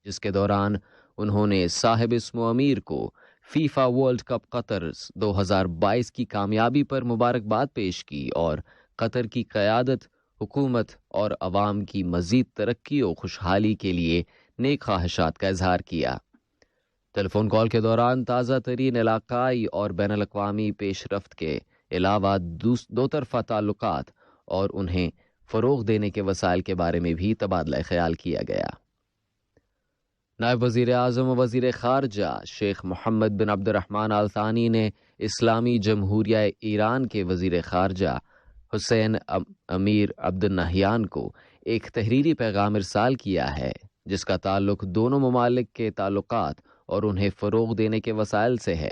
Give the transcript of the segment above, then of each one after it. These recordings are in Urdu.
جس کے دوران انہوں نے صاحب اسم و امیر کو فیفا ورلڈ کپ قطر 2022 کی کامیابی پر مبارکباد پیش کی اور قطر کی قیادت، حکومت اور عوام کی مزید ترقی و خوشحالی کے لیے نیک خواہشات کا اظہار کیا۔ ٹیلی فون کال کے دوران تازہ ترین علاقائی اور بین الاقوامی پیش رفت کے علاوہ دو طرفہ تعلقات اور انہیں فروغ دینے کے وسائل کے بارے میں بھی تبادلہ خیال کیا گیا۔ نائب وزیر اعظم و وزیر خارجہ شیخ محمد بن عبد الرحمن آل ثانی نے اسلامی جمہوریہ ایران کے وزیر خارجہ حسین امیر عبد النہیان کو ایک تحریری پیغام ارسال کیا ہے جس کا تعلق دونوں ممالک کے تعلقات اور انہیں فروغ دینے کے وسائل سے ہے۔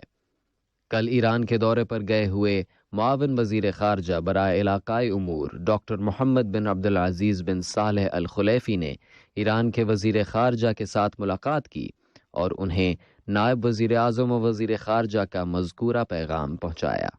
کل ایران کے دورے پر گئے ہوئے معاون وزیر خارجہ برائے علاقائی امور ڈاکٹر محمد بن عبد العزیز بن صالح الخلیفی نے ایران کے وزیر خارجہ کے ساتھ ملاقات کی اور انہیں نائب وزیر اعظم و وزیر خارجہ کا مذکورہ پیغام پہنچایا۔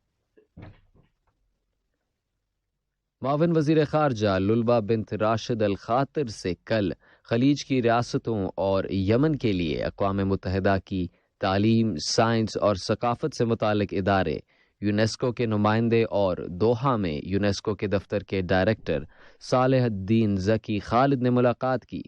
معاون وزیر خارجہ للبہ بنت راشد الخاطر سے کل خلیج کی ریاستوں اور یمن کے لیے اقوام متحدہ کی تعلیم، سائنس اور ثقافت سے متعلق ادارے یونیسکو کے نمائندے اور دوحہ میں یونیسکو کے دفتر کے ڈائریکٹر صالح الدین ذکی خالد نے ملاقات کی۔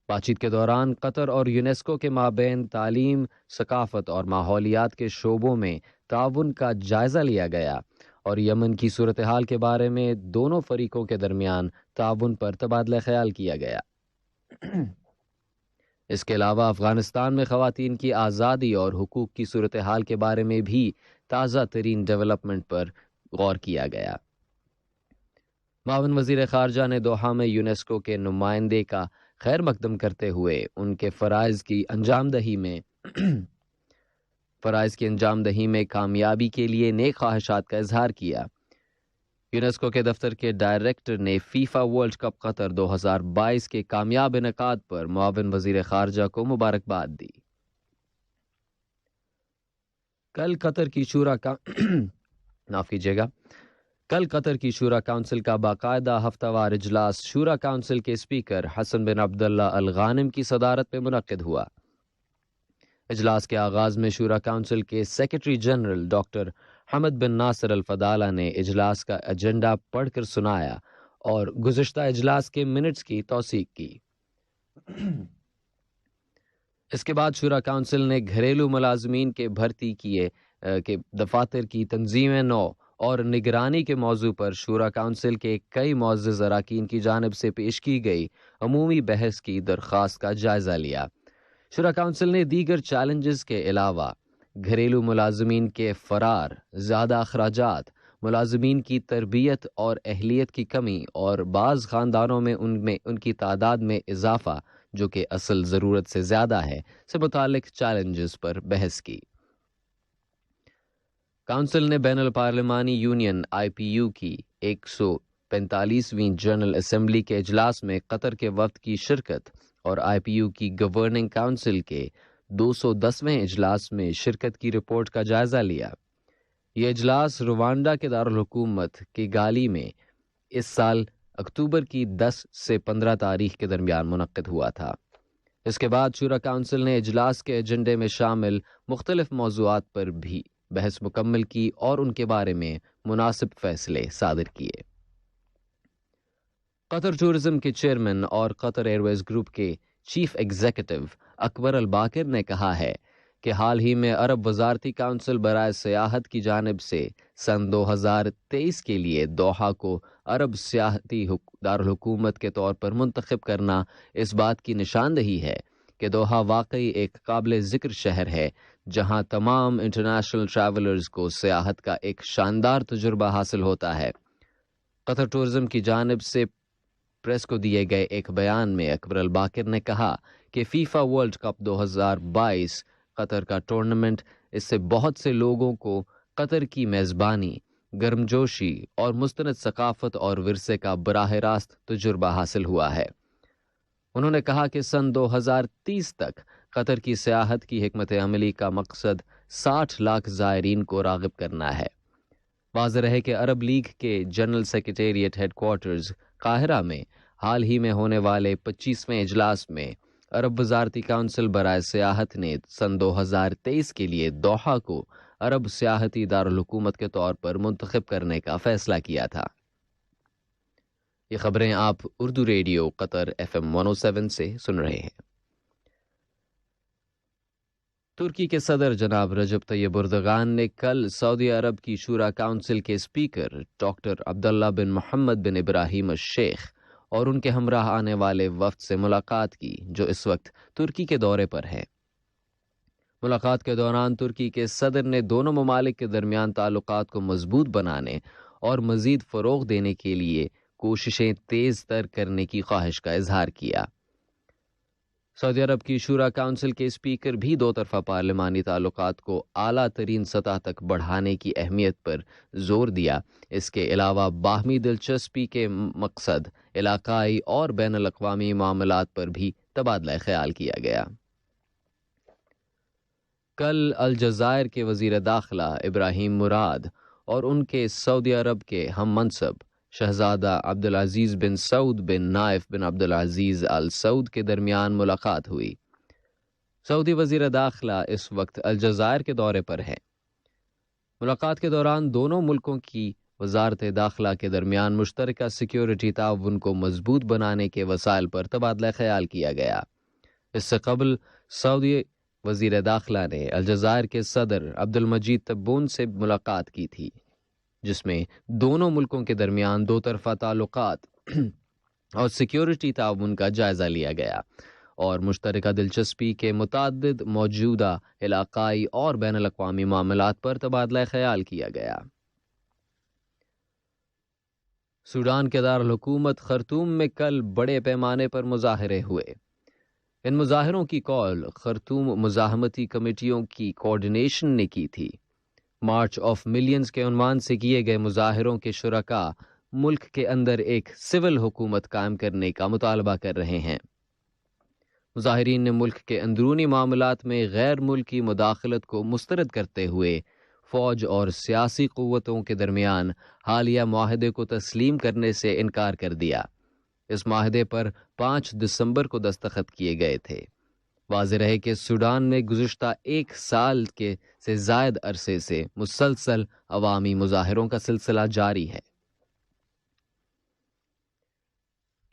بات چیت کے دوران قطر اور یونیسکو کے مابین تعلیم، ثقافت اور ماحولیات کے شعبوں میں تعاون کا جائزہ لیا گیا اور یمن کی صورتحال کے بارے میں دونوں فریقوں کے درمیان تعاون پر تبادلہ خیال کیا گیا۔ اس کے علاوہ افغانستان میں خواتین کی آزادی اور حقوق کی صورتحال کے بارے میں بھی تازہ ترین ڈیولپمنٹ پر غور کیا گیا۔ معاون وزیر خارجہ نے دوحہ میں یونیسکو کے نمائندے کا خیر مقدم کرتے ہوئے ان کے فرائض کی انجام دہی میں کامیابی کے لیے نیک خواہشات کا اظہار کیا۔ یونیسکو کے دفتر کے ڈائریکٹر نے فیفا ورلڈ کپ قطر 2022 کے کامیاب انعقاد پر معاون وزیر خارجہ کو مبارکباد دی۔ کل قطر کی شورا کونسل کا باقاعدہ ہفتہ وار اجلاس شورا کونسل کے اسپیکر حسن بن عبداللہ الغانم کی صدارت میں منعقد ہوا۔ اجلاس کے آغاز میں شورا کونسل کے سیکرٹری جنرل ڈاکٹر حمد بن ناصر الفضالہ نے اجلاس کا ایجنڈا پڑھ کر سنایا اور گزشتہ اجلاس کے منٹس کی توثیق کی۔ اس کے بعد شورا کونسل نے گھریلو ملازمین کے بھرتی کے دفاتر کی تنظیم نو اور نگرانی کے موضوع پر شورا کونسل کے کئی معزز اراکین کی جانب سے پیش کی گئی عمومی بحث کی درخواست کا جائزہ لیا۔ شورا کونسل نے دیگر چیلنجز کے علاوہ گھریلو ملازمین کے فرار، زیادہ اخراجات، ملازمین کی تربیت اور اہلیت کی کمی اور بعض خاندانوں میں ان کی تعداد میں اضافہ جو کہ اصل ضرورت سے زیادہ ہے سے متعلق چیلنجز پر بحث کی۔ کونسل نے بین الپارلیمانی یونین IPU کی 145ویں جنرل اسمبلی کے اجلاس میں قطر کے وفد کی شرکت اور IPU کی گورننگ کونسل کے 210ویں اجلاس میں شرکت کی رپورٹ کا جائزہ لیا۔ یہ اجلاس روانڈا کے دارالحکومت کیگالی میں اس سال اکتوبر کی 10 سے 15 تاریخ کے درمیان منعقد ہوا تھا۔ اس کے بعد شورا کونسل نے اجلاس کے ایجنڈے میں شامل مختلف موضوعات پر بھی بحث مکمل کی اور ان کے بارے میں مناسب فیصلے صادر کیے۔ قطر ٹورزم کے چیئرمین اور قطر ایئر ویز گروپ کے چیف ایگزیکٹو اکبر الباقر نے کہا ہے کہ حال ہی میں عرب وزارتی کونسل برائے سیاحت کی جانب سے سن 2023 کے لیے دوحہ کو عرب سیاحتی دارالحکومت کے طور پر منتخب کرنا اس بات کی نشاندہی ہے کہ دوحہ واقعی ایک قابل ذکر شہر ہے جہاں تمام انٹرنیشنل ٹریولرز کو سیاحت کا ایک شاندار تجربہ حاصل ہوتا ہے۔ قطر ٹورزم کی جانب سے پریس کو دیے گئے ایک بیان میں اکبر الباقر نے کہا کہ فیفا ورلڈ کپ 2022 قطر کا ٹورنامنٹ، اس سے بہت سے لوگوں کو قطر کی میزبانی، گرمجوشی اور مستند ثقافت اور ورثے کا براہ راست تجربہ حاصل ہوا ہے۔ انہوں نے کہا کہ سن 2030 تک قطر کی سیاحت کی حکمت عملی کا مقصد 60 لاکھ زائرین کو راغب کرنا ہے۔ واضح ہے کہ عرب لیگ کے جنرل سیکریٹریٹ ہیڈ کوارٹرز قاہرہ میں حال ہی میں ہونے والے 25ویں اجلاس میں عرب وزارتی کونسل برائے سیاحت نے سن 2023 کے لیے دوحہ کو عرب سیاحتی دارالحکومت کے طور پر منتخب کرنے کا فیصلہ کیا تھا۔ یہ خبریں آپ اردو ریڈیو قطر FM 107 سے سن رہے ہیں۔ ترکی کے صدر جناب رجب طیب اردغان نے کل سعودی عرب کی شورا کونسل کے اسپیکر ڈاکٹر عبداللہ بن محمد بن ابراہیم الشیخ اور ان کے ہمراہ آنے والے وفد سے ملاقات کی، جو اس وقت ترکی کے دورے پر ہے۔ ملاقات کے دوران ترکی کے صدر نے دونوں ممالک کے درمیان تعلقات کو مضبوط بنانے اور مزید فروغ دینے کے لیے کوششیں تیز تر کرنے کی خواہش کا اظہار کیا۔ سعودی عرب کی شورا کونسل کے اسپیکر بھی دو طرفہ پارلیمانی تعلقات کو اعلیٰ ترین سطح تک بڑھانے کی اہمیت پر زور دیا۔ اس کے علاوہ باہمی دلچسپی کے مقصد علاقائی اور بین الاقوامی معاملات پر بھی تبادلہ خیال کیا گیا۔ کل الجزائر کے وزیر داخلہ ابراہیم مراد اور ان کے سعودی عرب کے ہم منصب شہزادہ عبدالعزیز بن سعود بن نائف بن عبدالعزیز آل سعود کے درمیان ملاقات ہوئی۔ سعودی وزیر داخلہ اس وقت الجزائر کے دورے پر ہے۔ ملاقات کے دوران دونوں ملکوں کی وزارت داخلہ کے درمیان مشترکہ سیکیورٹی تعاون کو مضبوط بنانے کے وسائل پر تبادلہ خیال کیا گیا۔ اس سے قبل سعودی وزیر داخلہ نے الجزائر کے صدر عبدالمجید تبون سے ملاقات کی تھی، جس میں دونوں ملکوں کے درمیان دو طرفہ تعلقات اور سیکیورٹی تعاون کا جائزہ لیا گیا اور مشترکہ دلچسپی کے متعدد موجودہ علاقائی اور بین الاقوامی معاملات پر تبادلہ خیال کیا گیا۔ سوڈان کے دارالحکومت خرطوم میں کل بڑے پیمانے پر مظاہرے ہوئے۔ ان مظاہروں کی کال خرطوم مزاحمتی کمیٹیوں کی کوارڈینیشن نے کی تھی۔ مارچ آف ملینز کے عنوان سے کیے گئے مظاہروں کے شرکاء ملک کے اندر ایک سول حکومت قائم کرنے کا مطالبہ کر رہے ہیں۔ مظاہرین نے ملک کے اندرونی معاملات میں غیر ملکی مداخلت کو مسترد کرتے ہوئے فوج اور سیاسی قوتوں کے درمیان حالیہ معاہدے کو تسلیم کرنے سے انکار کر دیا۔ اس معاہدے پر 5 دسمبر کو دستخط کیے گئے تھے۔ واضح رہے کہ سوڈان میں گزشتہ 1 سال کے سے زائد عرصے سے مسلسل عوامی مظاہروں کا سلسلہ جاری ہے۔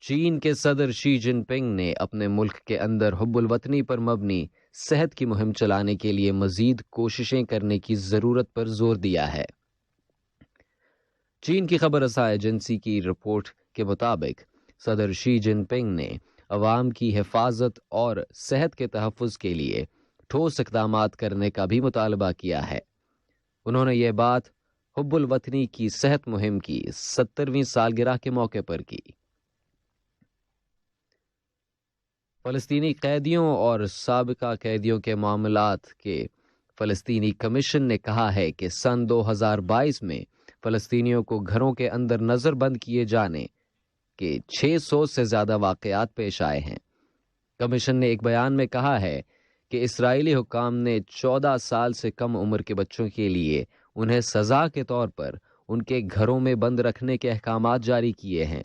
چین کے صدر شی جن پنگ نے اپنے ملک کے اندر حب الوطنی پر مبنی صحت کی مہم چلانے کے لیے مزید کوششیں کرنے کی ضرورت پر زور دیا ہے۔ چین کی خبر رساں ایجنسی کی رپورٹ کے مطابق صدر شی جن پنگ نے عوام کی حفاظت اور صحت کے تحفظ کے لیے ٹھوس اقدامات کرنے کا بھی مطالبہ کیا ہے۔ انہوں نے یہ بات حب الوطنی کی صحت مہم کی 70ویں سالگرہ کے موقع پر کی۔ فلسطینی قیدیوں اور سابقہ قیدیوں کے معاملات کے فلسطینی کمیشن نے کہا ہے کہ سن 2022 میں فلسطینیوں کو گھروں کے اندر نظر بند کیے جانے کے 600 سے زیادہ واقعات پیش آئے ہیں۔ کمیشن نے ایک بیان میں کہا ہے کہ اسرائیلی حکام نے 14 سال سے کم عمر کے بچوں کے لیے انہیں سزا کے طور پر ان کے گھروں میں بند رکھنے کے احکامات جاری کیے ہیں۔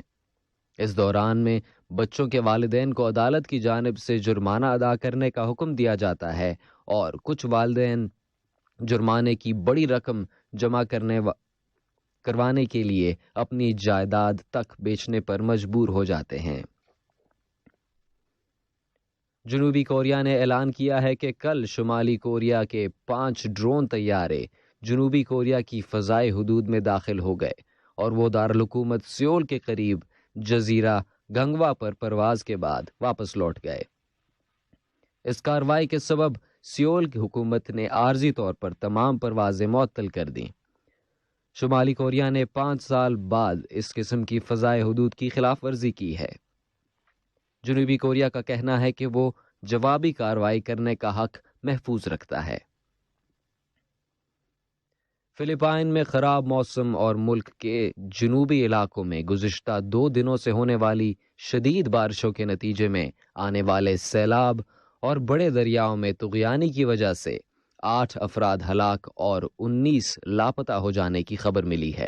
اس دوران میں بچوں کے والدین کو عدالت کی جانب سے جرمانہ ادا کرنے کا حکم دیا جاتا ہے اور کچھ والدین جرمانے کی بڑی رقم جمع کروانے کے لیے اپنی جائیداد تک بیچنے پر مجبور ہو جاتے ہیں۔ جنوبی کوریا نے اعلان کیا ہے کہ کل شمالی کوریا کے 5 ڈرون طیارے جنوبی کوریا کی فضائی حدود میں داخل ہو گئے اور وہ دارالحکومت سیول کے قریب جزیرہ گنگوا پر پرواز کے بعد واپس لوٹ گئے۔ اس کارروائی کے سبب سیول کی حکومت نے عارضی طور پر تمام پروازیں معطل کر دیں۔ شمالی کوریا نے 5 سال بعد اس قسم کی فضائی حدود کی خلاف ورزی کی ہے۔ جنوبی کوریا کا کہنا ہے کہ وہ جوابی کارروائی کرنے کا حق محفوظ رکھتا ہے۔ فلپائن میں خراب موسم اور ملک کے جنوبی علاقوں میں گزشتہ 2 دنوں سے ہونے والی شدید بارشوں کے نتیجے میں آنے والے سیلاب اور بڑے دریاؤں میں طغیانی کی وجہ سے 8 افراد ہلاک اور 19 لاپتہ ہو جانے کی خبر ملی ہے۔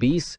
20